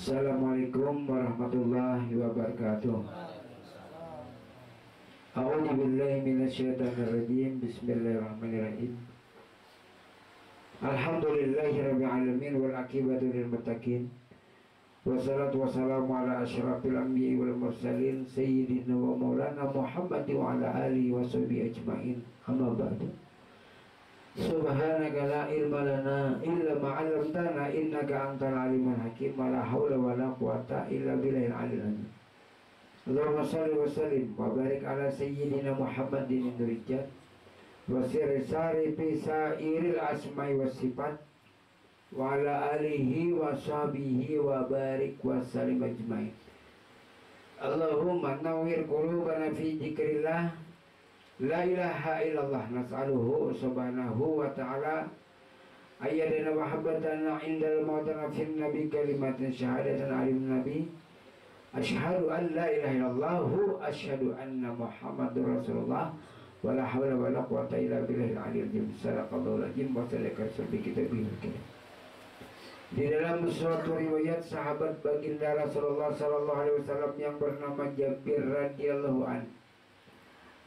Assalamualaikum warahmatullahi wabarakatuh. A'udzu billahi minasyaitonir rajim. Bismillahirrahmanirrahim. Alhamdulillahirabbil alamin wal aqibatu lil muttaqin. Wassalatu wassalamu ala asyrafil anbiya'i wal mursalin sayyidina wa maulana Muhammad wa ala alihi washabihi ajmain. Amma ba'du. Subhanaka la ilma lana illa ma 'allamtana innaka antal alimul hakim. La haula wala quwata illa billahil aliyil azim. Allahumma shalli wa sallim wa barik ala sayyidina Muhammadin rijal wa sirri fi sairil asma'i was sifat wa ala alihi wa sahbihi wa barik wa sallim ajmain. Allahumma nawwir qulubana fi dzikrillah. La ilaha illallah. Nas'aluhu subhanahu wa ta'ala ayyadana mahabbatana indal mautana fin nabi kalimatin syahadatan alim nabi asyhadu an la ilaha illallah asyhadu anna muhammadur rasulullah wa la hawla wa la quwata illa billahil aliyyil azim. Sadaqallahul azim wa sadaqar sabbi kitabihil karim. Di dalam suatu riwayat sahabat baginda Rasulullah sallallahu alaihi wasallam yang bernama Jabir radhiyallahu anhu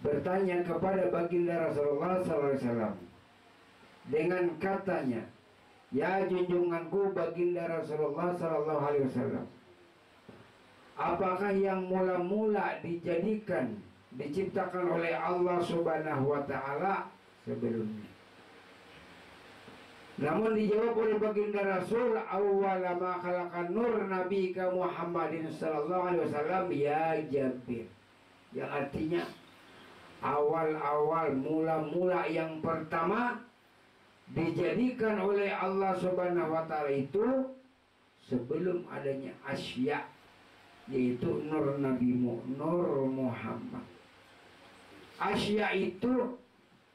bertanya kepada baginda Rasulullah SAW dengan katanya, ya junjunganku baginda Rasulullah SAW, apakah yang mula-mula diciptakan oleh Allah Subhanahu wa Ta'ala sebelumnya? Namun dijawab oleh baginda Rasul, awwala ma khalaqan nur nabiyika Muhammadin sallallahu alaihi wasallam ya Jabir, yang artinya awal-awal, mula-mula yang pertama dijadikan oleh Allah Subhanahu wa Ta'ala itu sebelum adanya Asya, yaitu nur Nabi Nur Muhammad. Asya itu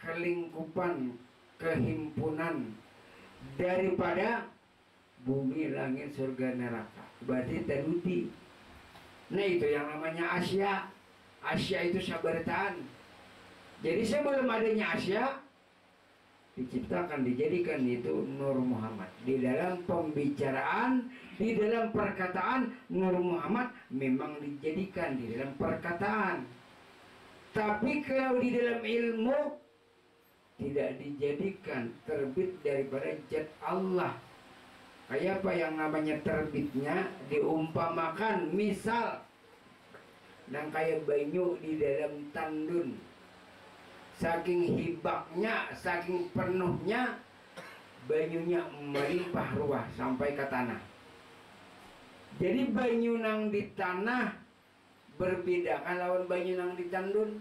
kelingkupan, kehimpunan daripada bumi, langit, surga, neraka. Berarti terudi. Nah, itu yang namanya Asya. Asya itu sabartaan. Jadi sebelum adanya Asya diciptakan, dijadikan itu Nur Muhammad. Di dalam pembicaraan, di dalam perkataan, Nur Muhammad memang dijadikan di dalam perkataan. Tapi kalau di dalam ilmu tidak dijadikan, terbit daripada zat Allah. Kayak apa yang namanya terbitnya? Diumpamakan misal dan kayak banyu di dalam tandun. Saking hibaknya, saking penuhnya, banyunya melimpah ruah sampai ke tanah. Jadi banyu nang di tanah berbeda kan lawan banyu nang di tandun?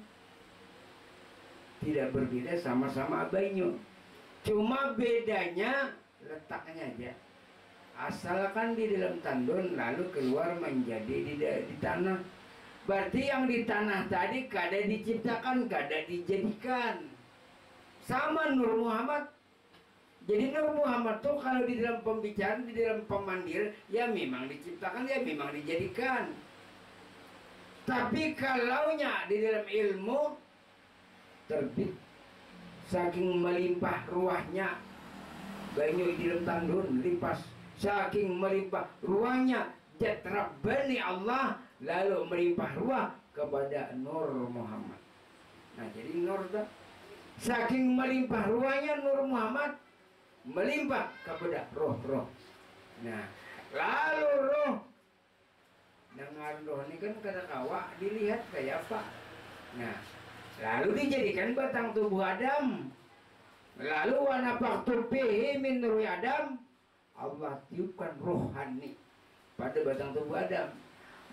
Tidak berbeda, sama-sama banyu. Cuma bedanya letaknya aja. Asalkan di dalam tandun lalu keluar menjadi di tanah. Berarti yang di tanah tadi kada diciptakan, kada dijadikan. Sama Nur Muhammad. Jadi Nur Muhammad tuh kalau di dalam pembicaraan, di dalam pemandir, ya memang diciptakan, ya memang dijadikan. Tapi kalaunya di dalam ilmu terbit, saking melimpah ruahnya, banyu di dalam tandun limpas, saking melimpah ruahnya, zat Rabbani Allah lalu melimpah ruah kepada Nur Muhammad. Nah, jadi Nur dah. Saking melimpah ruahnya Nur Muhammad melimpah kepada roh-roh. Nah, lalu roh dengan roh ini kan kada kawa dilihat kayak apa. Nah, lalu dijadikan batang tubuh Adam. Lalu wanafaktu fihi min ruhi Adam, Allah tiupkan rohani pada batang tubuh Adam.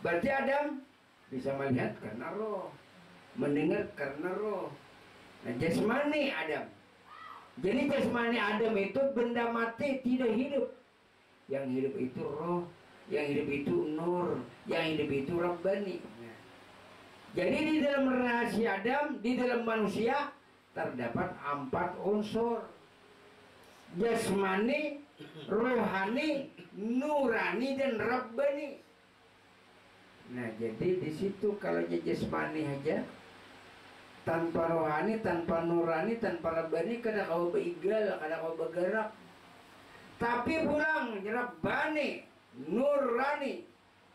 Berarti Adam bisa melihat karena roh, mendengar karena roh. Nah, jasmani Adam. Jadi jasmani Adam itu benda mati, tidak hidup. Yang hidup itu roh, yang hidup itu nur, yang hidup itu Rabbani. Nah, jadi di dalam rahasia Adam, di dalam manusia terdapat 4 unsur: jasmani, rohani, nurani, dan Rabbani. Nah, jadi di situ kalau jasmani aja tanpa rohani, tanpa nurani, tanpa Rabbani kada kau beigal, kada kau bergerak. Tapi pulang Rabbani nurani,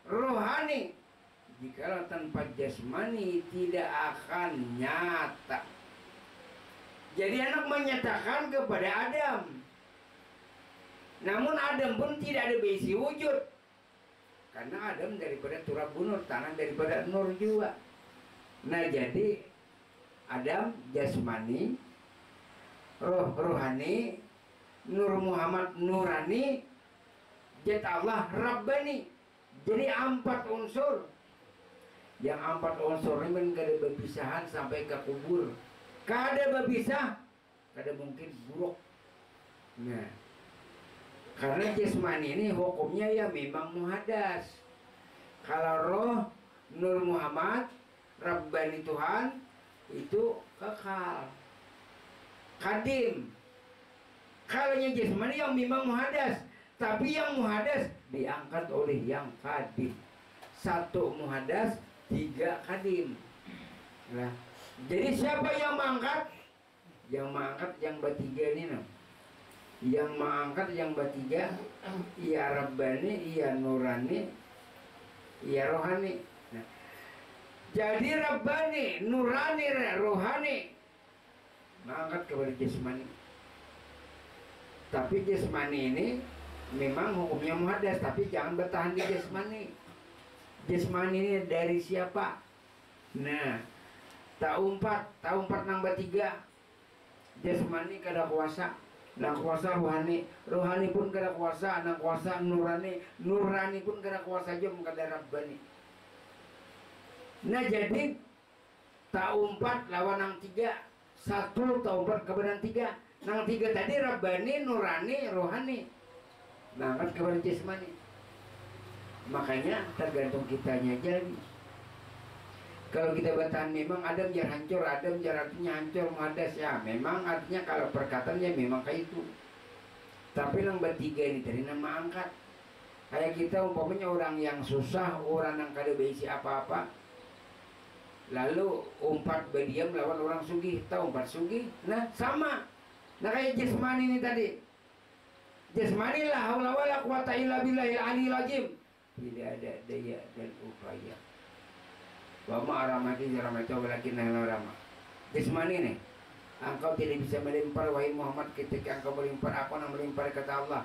rohani. Jikalau tanpa jasmani tidak akan nyata. Jadi anak menyatakan kepada Adam. Namun Adam pun tidak ada besi wujud. Karena Adam daripada turab bunur, tanah daripada nur juga. Nah jadi Adam jasmani, rohani, Nur Muhammad nurani, Zat Allah Rabbani. Jadi 4 unsur. Yang 4 unsur ini gak ada berpisahan sampai ke kubur. Kada berpisah, kada mungkin buruk. Nah, karena jasmani ini hukumnya ya memang muhadas. Kalau roh Nur Muhammad Rabbani Tuhan itu kekal, kadim. Kalau yang jasmani yang memang muhadas, tapi yang muhadas diangkat oleh yang kadim. 1 muhadas, 3 kadim. Nah, jadi siapa yang mengangkat? Yang mengangkat yang bertiga ini, no? Yang mengangkat yang bertiga, iya Rabbani, iya Nurani, iya Rohani. Nah, jadi Rabbani, Nurani, Rohani mengangkat kepada jasmani. Tapi jasmani ini memang hukumnya muhadas, tapi jangan bertahan di jasmani. Jasmani ini dari siapa? Nah, tahu 4 nambah 3. Jasmani kada kuasa, nang kuasa rohani, rohani pun kada kuasa, nang kuasa nurani, nurani pun kada kuasa jom kada Rabbani. Nah jadi tahu 4 lawan nang 3, 1 tahu 4 kepada 3, nang 3 tadi Rabbani, nurani, rohani, nah kan kepada jasmani. Makanya tergantung kitanya jadi. Kalau kita bertahan memang Adam jar hancur, Adam jar artinya hancur muhadas ya. Memang artinya kalau perkataannya memang kayak itu. Tapi yang bertiga ini dari nama angkat. Kayak kita umpamanya orang yang susah, orang yang kada berisi apa-apa. Lalu 4 berdiam lawan orang sugih, tahu 4 sugih. Nah sama. Nah kayak jasmani ini tadi. Jasmani la haula wala quwata illa billahil aliyil azim. Tidak ada daya dan upaya. Wa ma aramati jaramati walakin la rama. Jasmani nih. Engkau tidak bisa melempar wahai Muhammad ketika engkau melempar apa yang melempar kata Allah.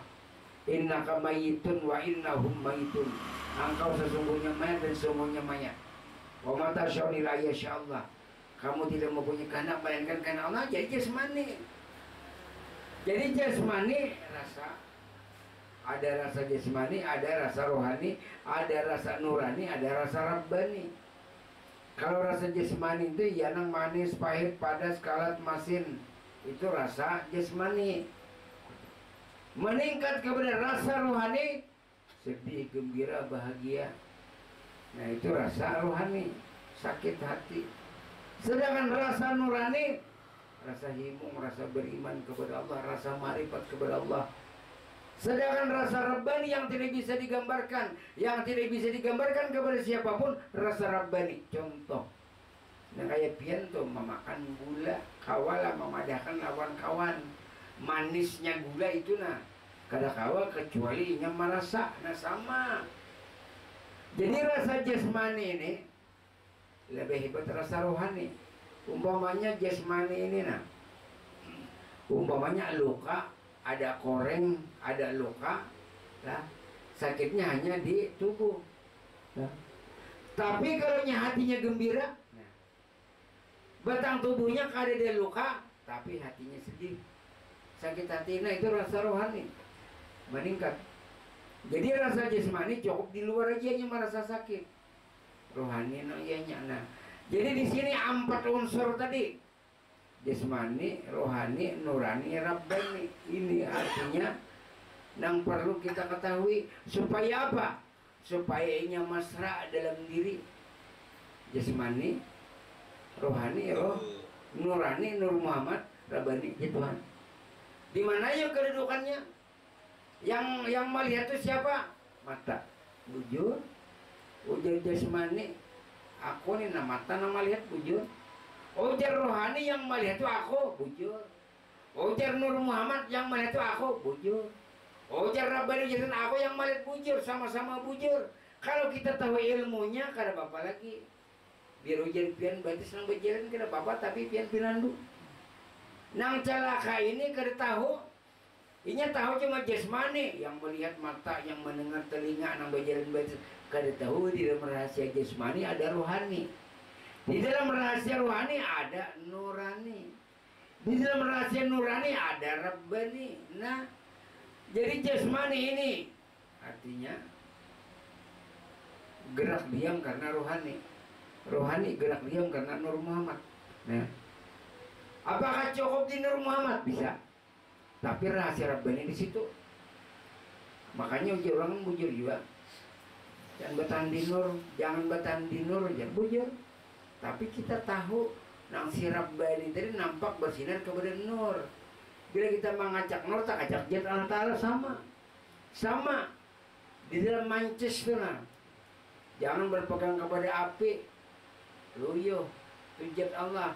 Innaka mayitun wa innahum mayitun. Engkau sesungguhnya mayat dan sesungguhnya mayat. Wa ma tasyauni la yasyaallah. Kamu tidak mempunyai kehendak melainkan kehendak Allah. Jadi jasmani. Jadi jasmani rasa. Ada rasa jasmani, ada rasa rohani, ada rasa nurani, ada rasa rabbani. Kalau rasa jasmani itu ya nang manis, pahit, padas, kalat, masin. Itu rasa jasmani. Meningkat kepada rasa rohani, sedih, gembira, bahagia. Nah itu rasa rohani, sakit hati. Sedangkan rasa nurani, rasa himung, rasa beriman kepada Allah, rasa marifat kepada Allah. Sedangkan rasa Rabbani yang tidak bisa digambarkan, yang tidak bisa digambarkan kepada siapapun, rasa Rabbani. Contoh, nah kayak pian tuh memakan gula, kawala memadahkan lawan kawan. Manisnya gula itu nah, kada kawal kecuali nya merasa, nah sama. Jadi rasa jasmani ini lebih hebat rasa rohani. Umpamanya jasmani ini nah, umpamanya luka, ada koreng, ada luka, lah, sakitnya hanya di tubuh. Lah. Tapi kalau hatinya gembira, nah, batang tubuhnya kada ada luka, tapi hatinya sedih. Sakit hati, nah itu rasa rohani meningkat. Jadi rasa jasmani cukup di luar aja yang merasa sakit. Rohani no ianya. Nah, jadi di sini 4 unsur tadi. Jasmani, rohani, nurani, rabbani. Ini artinya yang perlu kita ketahui. Supaya apa? Supaya inya mesra dalam diri. Jasmani, rohani, nurani, Nur Muhammad, rabbani, ya Tuhan. Di mana ya kedudukannya? Yang melihat itu siapa? Mata. Bujur. Ujar jasmani. Aku nih mata nama lihat bujur. Ujar rohani yang melihat itu aku, bujur. Ujar Nur Muhammad yang melihat itu aku, bujur. Ujar Rabbani jadi aku yang malik bujur, sama-sama bujur. Kalau kita tahu ilmunya, kada apa lagi. Biar ujar pian batis nang berjalan kada apa tapi pian pinandu. Nang celaka ini kada tahu. Inya tahu cuma jasmani, yang melihat mata, yang mendengar telinga, nang berjalan batis. Kada tahu di dalam rahasia jasmani ada rohani. Di dalam rahasia rohani ada nurani. Di dalam rahasia nurani ada Rabbani. Nah, jadi jasmani ini artinya gerak diam karena rohani. Rohani gerak diam karena Nur Muhammad. Nah, apakah cukup di Nur Muhammad? Bisa. Tapi rahasia Rabbani di situ. Makanya ujar orang bujur juga. Jangan bertahan di Nur, jangan bertahan di Nur, jangan bujur. Tapi kita tahu nang si Rabbani tadi nampak bersinar kepada Nur. Bila kita mengajak Nur, tak ajak Jat Allah Ta'ala sama di dalam mancis itu nah. Jangan berpegang kepada api, luyo Jat Allah.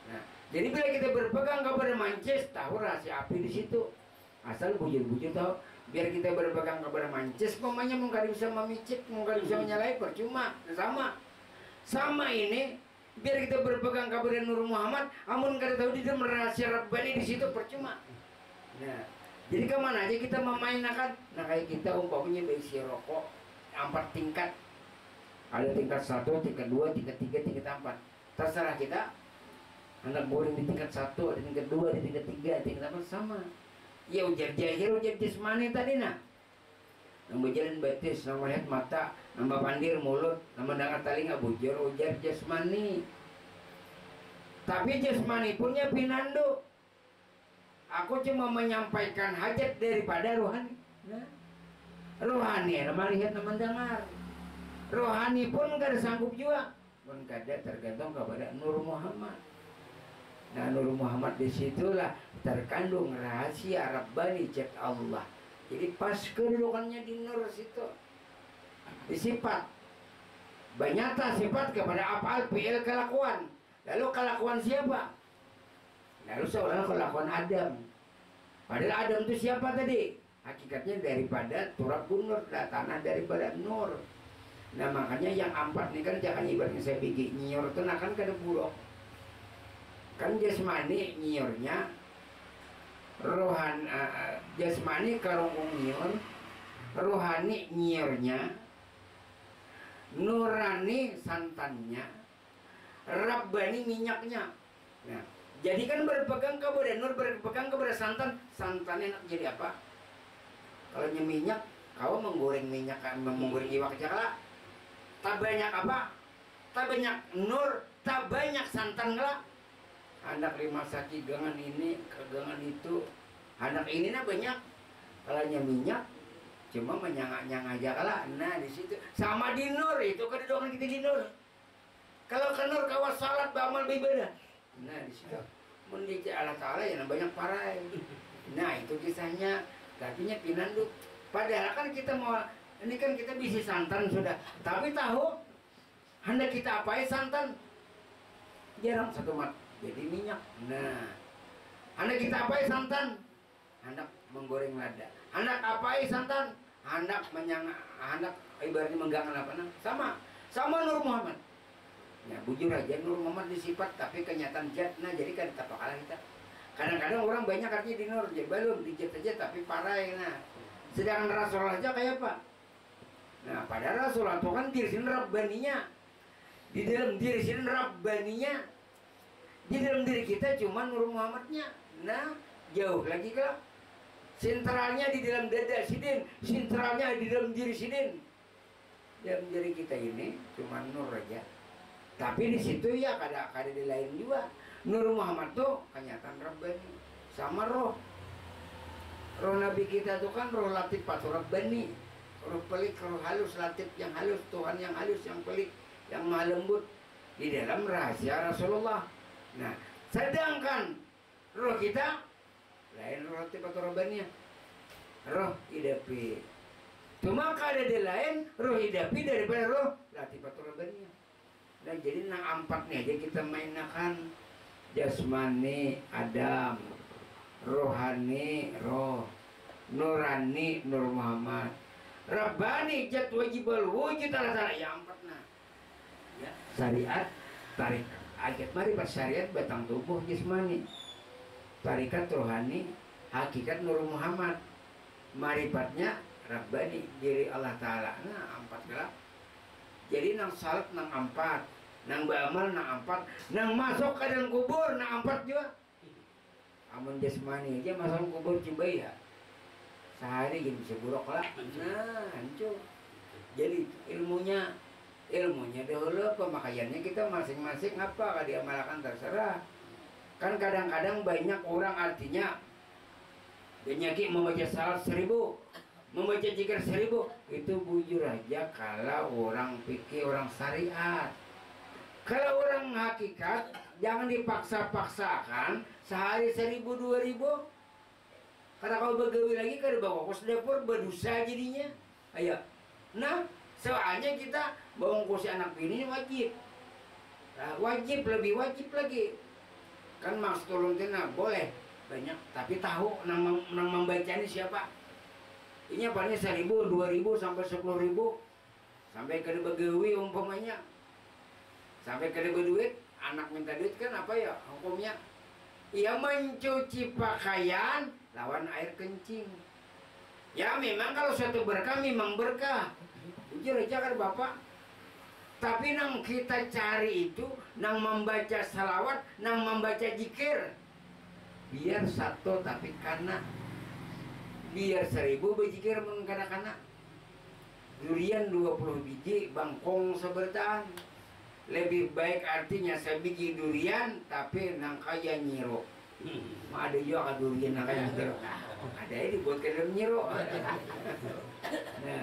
Nah, jadi bila kita berpegang kepada mancis, tahu rahasia api di situ. Asal bujur-bujur tahu. Biar kita berpegang kepada mancis, mamanya mungkin bisa memicik, mungkin bisa menyalahi, percuma. Sama ini. Biar kita berpegang kepada Nur Muhammad, amun kada tahu di dalam rahasia Rabbani di situ percuma. Nah, jadi kemana aja kita memainkan? Nah, kayak kita umpamanya berisi rokok 4 tingkat. Ada tingkat 1, tingkat 2, tingkat 3, tingkat 4. Terserah kita. Anak boring di tingkat 1, ada tingkat 2, di tingkat 3, tingkat 4 sama. Ya ujar jahir, ujar jasmani tadi nah. Nambah jalan batis, nambah lihat mata, nambah pandir mulut, nambah dengar telinga, bujur ujar jasmani. Tapi jasmani punya pinandu. Aku cuma menyampaikan hajat daripada rohani. Nah, rohani nama lihat nama dengar. Rohani pun gak ada sanggup juga. Pun kada tergantung kepada Nur Muhammad. Nah, Nur Muhammad disitulah terkandung rahasia Rabbani Jat Allah. Jadi pas kedudukannya di Nur situ. Di sifat. Banyata sifat kepada afal fi'il kelakuan. Lalu kelakuan siapa? Lalu seolah kelakuan Adam. Padahal Adam itu siapa tadi? Hakikatnya daripada turab nur, tanah daripada nur. Nah makanya yang 4 ini kan jangan ibaratnya saya bikin nyiur itu nah kan kada bulok. Kan jasmani nyiurnya jasmani karungkung nyiur, rohani nyiurnya, nurani santannya, Rabbani minyaknya. Nah, jadi kan berpegang kepada nur, berpegang kepada santan, santannya nak jadi apa? Kalau minyak, kau menggoreng minyak, menggoreng iwak cakala, tak banyak apa? Tak banyak nur, tak banyak santan ngelak. Anak 5 saki gangan ini, kegangan itu. Anak ini nah banyak. Kalau minyak, cuma menyangak-nyang aja kalah. Nah di situ sama di nur itu kedudukan kita di nur. Kalau ke nur kawas salat beramal beribadah. Nah di situ mendidik Allah Taala yang banyak parai. Nah itu kisahnya. Tapinya pinandu. Padahal kan kita mau ini kan kita bisi santan sudah. Tapi tahu hendak kita apain santan? Jarang satu mat. Jadi minyak. Nah, hendak kita apain santan? Hendak menggoreng lada. Hendak apain santan? Hendak hendak ibaratnya menggangan apa nah? Sama Nur Muhammad. Ya bujur aja Nur Muhammad disifat tapi kenyataan jat. Nah jadi kan kita kalah kita. Kadang-kadang orang banyak artinya di Nur ya belum di jat aja tapi parai nah. Sedangkan Rasulullah aja kayak apa? Nah pada Rasulullah itu kan diri sini Rabbaninya. Di dalam diri sini Rabbaninya. Di dalam diri kita cuma Nur Muhammadnya. Nah jauh lagi kalau sentralnya di dalam dada sidin, sentralnya di dalam diri sidin. Dalam diri kita ini cuma Nur aja. Tapi di situ ya kada di lain juga. Nur Muhammad tuh kenyataan Rabbani sama roh. Roh Nabi kita tuh kan roh latif atau Rabbani. Roh pelik, roh halus, latif yang halus, Tuhan yang halus, yang pelik, yang maha lembut di dalam rahasia Rasulullah. Nah, sedangkan roh kita lain roh latif atau Rabbani. Roh hidapi. Cuma kada di lain roh hidapi daripada roh latif atau Rabbani. Dan jadi nang 4 nih aja kita mainkan jasmani Adam, rohani roh, nurani Nur Muhammad, Rabbani jat wajibal wujud ala ya empat nah. Ya, syariat tarik aget mari pas syariat batang tubuh jasmani, tarikat rohani hakikat Nur Muhammad, marifatnya Rabbani diri Allah Ta'ala. Nah empat gelap. Jadi nang salat nang empat, nang beramal nang empat, nang masuk ke dalam kubur nang empat juga. Amun jasmani aja masuk kubur coba ya sehari jadi bisa buruk lah. Nah hancur. Jadi ilmunya dahulu, pemakaiannya kita masing-masing apa dia diamalkan terserah. Kan kadang-kadang banyak orang artinya penyakit membaca salat 1000, membaca zikir 1000, itu bujur aja kalau orang pikir orang syariat. Kalau orang hakikat jangan dipaksa-paksakan sehari 1000 2000. Karena kalau begawi lagi kada bawa kos dapur berdosa jadinya. Ayo. Nah, soalnya kita bawa kursi anak bini wajib. Nah, wajib lebih wajib lagi. Kan maksud tolong tina boleh banyak, tapi tahu nang membaca ini siapa? Ini apanya 1000, 2000 sampai 10.000 sampai kada begawi umpamanya. Sampai kada berduit, anak minta duit kan apa ya hukumnya? Ia mencuci pakaian lawan air kencing. Ya memang kalau suatu berkah memang berkah. Jujur aja kan Bapak. Tapi nang kita cari itu nang membaca salawat, nang membaca zikir. Biar satu tapi karena biar 1000 berzikir mun kana-kana. Durian 20 biji bangkong sebertaan. Lebih baik artinya sebiji durian tapi nang kaya nyiro. Ada juga kan durian nang kaya nyiro. Ada yang dibuat ke dalam nyiro. Nah,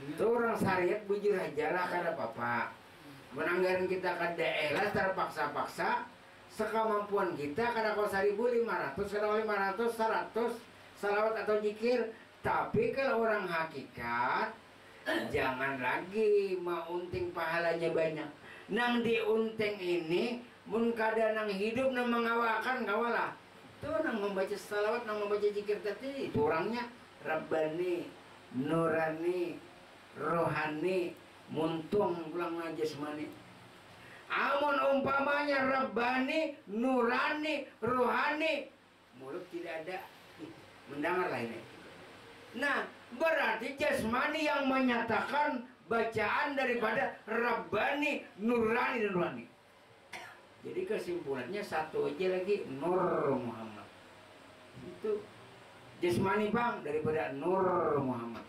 itu orang syariat bujur aja lah kada apa-apa. Menanggaran kita kada elas terpaksa-paksa sekemampuan kita kada kau 1500, kada 500, 100 salawat atau zikir. Tapi kalau orang hakikat jangan lagi mau unting pahalanya banyak. Nang diunting ini mun kada nang hidup nang mengawakan kawalah. Itu nang membaca salawat, nang membaca zikir tadi itu orangnya Rabbani, Nurani, Rohani, muntung pulang jasmani. Amun umpamanya Rabbani, Nurani, Rohani, mulut tidak ada mendengarlah ini. Nah, berarti jasmani yang menyatakan bacaan daripada Rabbani, Nurani dan Rohani. Jadi kesimpulannya satu aja lagi, Nur Muhammad. Itu jasmani bang daripada Nur Muhammad.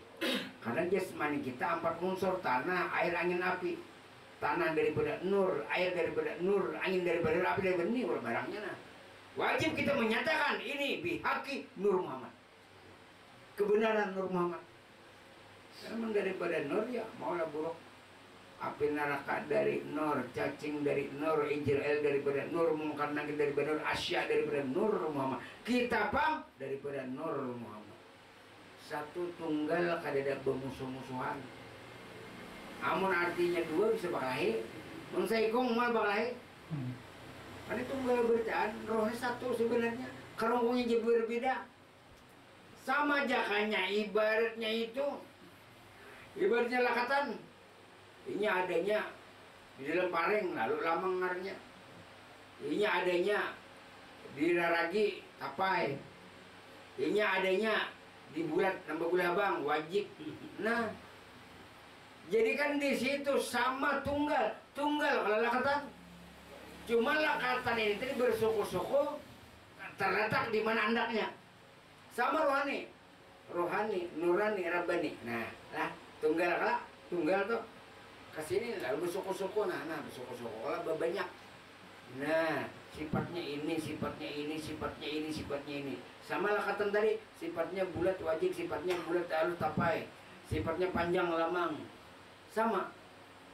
Karena jasmani kita 4 unsur, tanah, air, angin, api. Tanah daripada nur, air daripada nur, angin daripada api daripada ini barangnya nah. Wajib kita menyatakan ini bihaki Nur Muhammad. Kebenaran Nur Muhammad. Karena daripada nur ya maulah buruk. Api neraka dari nur, cacing dari nur, Israel daripada nur, mungkar nakir daripada nur, Asya daripada Nur Muhammad. Kita pam daripada Nur Muhammad. Satu tunggal kadada bermusuh-musuhan. Amun artinya dua bisa bakalahi. Mun saikong mal bakalahi. Kan itu tunggal bercaan, rohnya satu sebenarnya. Kerongkongnya jadi berbeda. Sama jakanya ibaratnya itu. Ibaratnya lakatan. Ini adanya di dalam paring lalu lamang ngarnya. Ini adanya di raragi tapai. Ini adanya di bulat nambah gula bang wajib. Nah, jadi kan di situ sama tunggal kalau lakatan. Cuma lakatan ini tadi bersuku-suku terletak di mana andaknya. Sama rohani, nurani, rabbani. Nah, lah tunggal tuh kesini lalu bersuku-suku, nah bersuku-suku kalau banyak. Nah, sifatnya ini, sifatnya ini, sifatnya ini, sifatnya ini. Sama lakatan tadi, sifatnya bulat wajib, sifatnya bulat halus tapai, sifatnya panjang lamang. Sama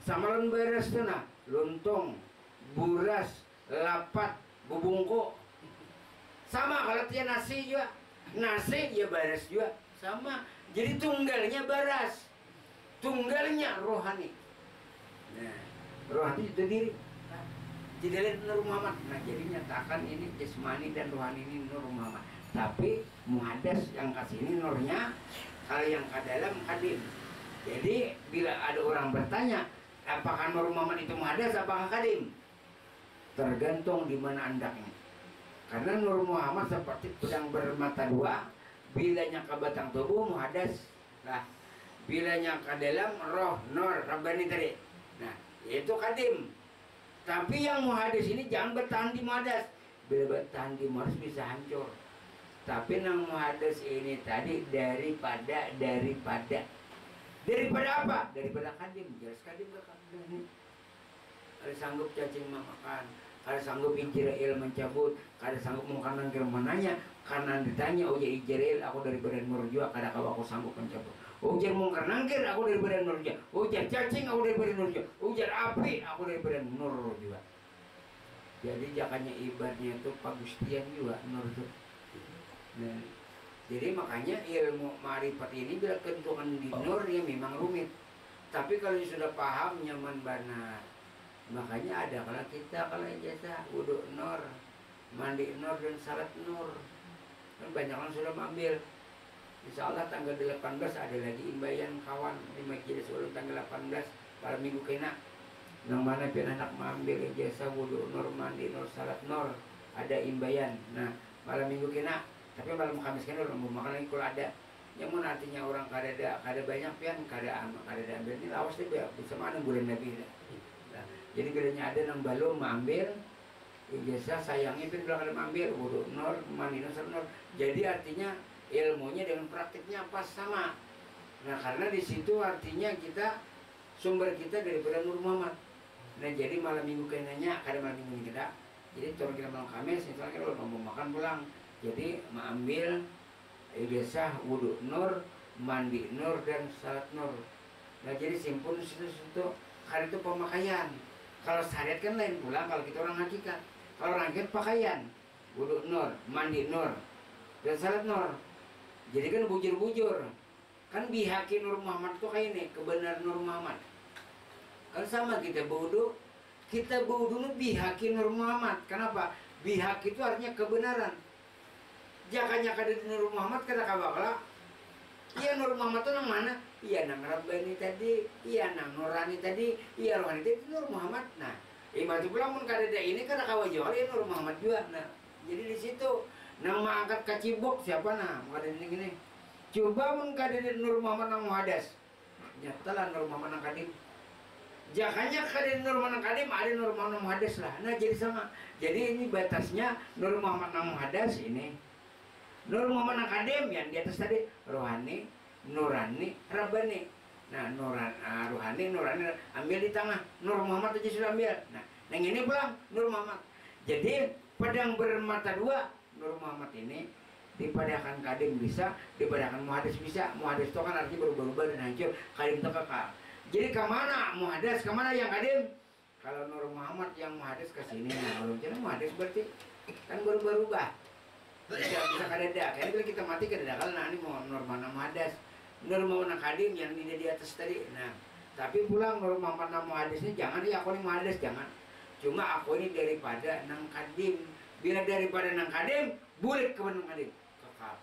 lawan beres tuh nah, lontong, buras, lapat, bubungko. Sama kalau dia nasi juga, nasi ya beres juga. Sama, jadi tunggalnya baras, tunggalnya rohani. Nah, rohani itu diri. Jadi lihat Nur Muhammad. Nah, jadi nyatakan ini jasmani dan rohani ini Nur Muhammad. Tapi muhadas yang kasini nurnya, kalau yang ke dalam kadim. Jadi bila ada orang bertanya, apakah Nur Muhammad itu muhadas, apakah kadim? Tergantung di mana andaknya. Karena Nur Muhammad seperti pedang bermata dua, bilanya ke batang tubuh muhadas. Nah, bilanya ke dalam roh nur rabbani tadi. Nah, itu kadim. Tapi yang muhadas ini jangan bertahan di muhadas. Bila bertahan di muhadas bisa hancur. Tapi yang muhadas ini tadi daripada apa? Daripada kadim. Jelas kadim gak kadim. Ada sanggup cacing makan, ada sanggup Ijrail mencabut, ada sanggup mengkanan ke mananya, karena ditanya oh ya Ijrail aku dari badan Nurjua, kada kau aku sanggup mencabut. Ujar mungkar nangkir aku dari badan Nurjua, ujar cacing aku dari badan Nurjua, ujar api aku dari badan Nurjua. Jadi jakanya ibaratnya itu pagustian juga Nur itu. Nah, jadi makanya ilmu ma'rifat ini bila kentungan di Nur ya memang rumit. Tapi kalau sudah paham nyaman benar. Makanya ada kalau kita kalau ijazah wudhu nur, mandi nur dan salat nur. Kan banyak orang sudah mengambil. Insya Allah tanggal 18 ada lagi imbayan kawan di Majelis Ulum tanggal 18 malam minggu kena. Yang mana pian anak mengambil ijazah wudhu nur, mandi nur, salat nur, ada imbayan. Nah malam minggu kena. Tapi malam Kamis kena orang mau makan lagi kalau ada. Yang mana artinya orang kada banyak pian kada ambil ini lawas dia bisa mana bulan Nabi. Nah, jadi bilanya ada yang belum mengambil ijazah sayangnya pun belum mengambil wudhu nur, mandi nur, salat nur. Jadi artinya ilmunya dengan praktiknya pas sama. Nah karena di situ artinya kita sumber kita daripada Nur Muhammad. Nah jadi malam minggu kenanya kada malam minggu kita. Jadi turun kita malam Kamis, misalnya kita mau makan pulang. Jadi mengambil ijazah wudhu nur, mandi nur dan salat nur. Nah jadi simpul situ karena itu pemakaian. Kalau syariat kan lain pula kalau kita orang hakikat. Kalau orang hakikat pakaian, wudhu nur, mandi nur dan salat nur. Jadi kan bujur-bujur. Kan bihaki Nur Muhammad itu kayak ini, kebenaran Nur Muhammad. Kan sama kita berwudu bihaki Nur Muhammad. Kenapa? Bihaki itu artinya kebenaran. Jakanya kada Nur Muhammad kada kabakala. Iya Nur Muhammad itu nang mana? Iya nang Rabbani tadi, iya nang Nurani tadi, iya Rohani tadi itu Nur Muhammad. Nah, imam itu pulang mun kada ada ini kada kawajual ya Nur Muhammad juga. Nah, jadi di situ nang mengangkat kacibok siapa nah? Kada ini. Coba mun kada Nur Muhammad nang muhadas. Nyatalah Nur Muhammad nang kadim. Jakanya kada Nur Muhammad nang kadim, ada Nur Muhammad nang muhadas lah. Nah, jadi sama. Jadi ini batasnya Nur Muhammad nang muhadas ini. Nur Muhammad nang kadim yang di atas tadi rohani, nurani, rabbani. Nah, rohani, nurani ambil di tengah. Nur Muhammad aja sudah ambil. Nah, yang ini pulang Nur Muhammad. Jadi pedang bermata dua Nur Muhammad ini dipadakan kadim bisa, dipadakan muhadas bisa. Muhadas itu kan artinya berubah-ubah dan hancur. Kadim itu kekal. Jadi kemana muhadas, kemana yang kadim? Kalau Nur Muhammad yang muhadas ke sini, nah kalau jadi muhadas berarti kan berubah-ubah. Bisa kadada, karena bila kita mati kadada kalau nah ini mau Nur mana muhadas, Nur mana kadim yang di atas tadi. Nah, tapi pulang Nur mana muhadasnya jangan ya aku ini muhadas jangan. Cuma aku ini daripada nang kadim. Bila daripada nang kadim, bulik ke nang kadim. Kekal.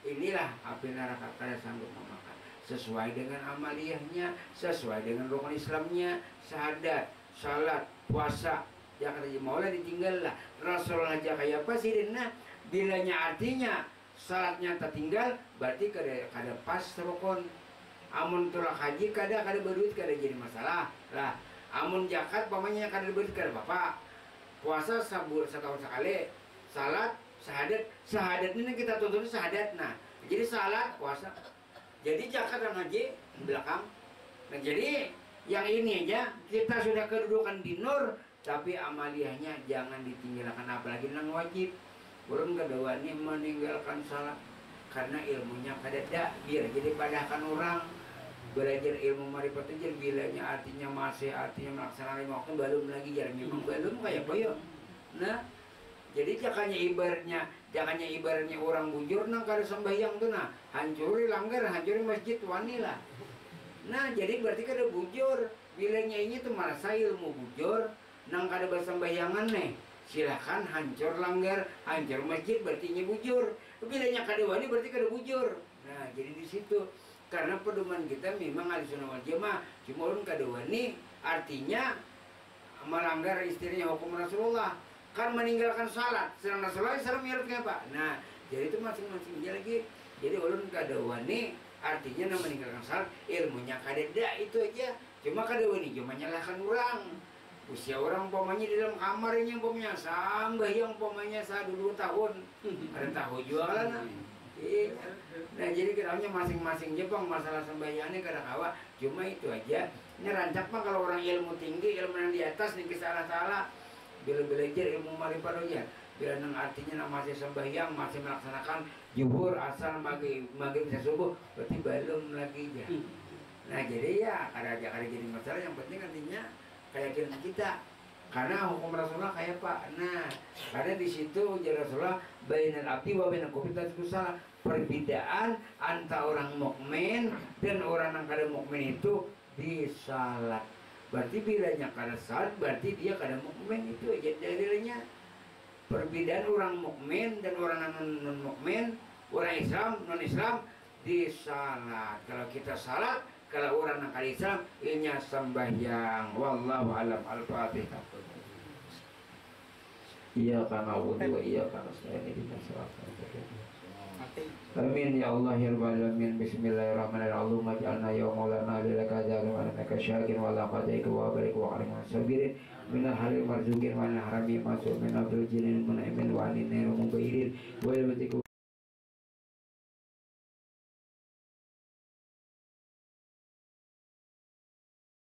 Inilah api neraka kada sanggup memakan. Sesuai dengan amaliyahnya, sesuai dengan rukun Islamnya, syahadat, salat, puasa. Ya kata maulah ditinggal lah. Rasulullah aja kayak apa sih nah? Bilanya artinya salatnya tertinggal berarti kada pas rukun. Amun tulak haji kada berduit kada jadi masalah lah. Amun zakat pamanya kada berduit kada apa. Puasa setahun sekali. Salat, syahadat ini kita tuntut syahadat. Nah, jadi salat, puasa. Jadi zakat dan haji belakang. Nah, jadi yang ini aja kita sudah kedudukan di nur, tapi amaliyahnya jangan ditinggalkan apalagi nang wajib. Belum kedawani meninggalkan salat karena ilmunya kadada biar jadi padahkan orang belajar ilmu marifat itu bilanya artinya masih artinya melaksanakan lima waktu belum lagi jarang memang belum kayak boyo. Nah jadi jangannya ibaratnya orang bujur nang kada sembahyang tuh nah hancuri langgar hancuri masjid wanilah. Nah jadi berarti kada bujur bilanya ini tuh merasa ilmu bujur nang kada bersembahyangan nih silahkan hancur langgar, hancur masjid berarti bujur. Bedanya kadewani berarti kada bujur. Nah, jadi di situ karena pedoman kita memang Ahlussunnah wal Jamaah, cuma ulun kadewani artinya melanggar istilahnya hukum Rasulullah. Kan meninggalkan salat, sedang Rasulullah salam miratnya apa? Nah, jadi itu masing-masing dia lagi. Jadi ulun kadewani artinya meninggalkan salat, ilmunya kadeda itu aja. Cuma kadewani cuma nyalahkan orang. Usia orang umpamanya di dalam kamarnya umpamanya sambah yang umpamanya 2 tahun. Ada tahu jualan. Iya. Nah, jadi kiranya masing-masing Jepang masalah sembahyangnya kadang kawa. Cuma itu aja. Ini rancak mah kalau orang ilmu tinggi, ilmu yang di atas nih salah-salah. Bila belajar ilmu marifat aja. Bila nang artinya nang masih sembahyang, masih melaksanakan zuhur, asar, maghrib bisa subuh, berarti belum lagi ya. Nah, jadi ya ada jadi masalah, yang penting artinya keyakinan kita. Karena hukum Rasulullah kayak Pak. Nah, karena di situ ujar Rasulullah bainal abdi wa bainal kufri salah. Perbedaan antara orang mukmin dan orang yang kada mukmin itu di salat. Berarti bilanya kada salat berarti dia kada mukmin, itu aja dalilnya. Perbedaan orang mukmin dan orang non mukmin, orang Islam non Islam di salat. Kalau kita salat, kalau orang yang kada Islam inya sembahyang. Wallahu alam. Al-Fatihah. Iyyaka na'budu wa iyyaka nasta'in ihdinas siratal mustaqim. Amin ya Allah ya rabbal alamin. Bismillahirrahmanirrahim. Allahumma ij'alna ya maulana lilaka zalim wa laka syakirin wa la qadaika wa barik wa alim sabirin minal halil marzuqin wa minal harami masuk min abdul jinin munaimin wa anin mubayirin wa ilmatiku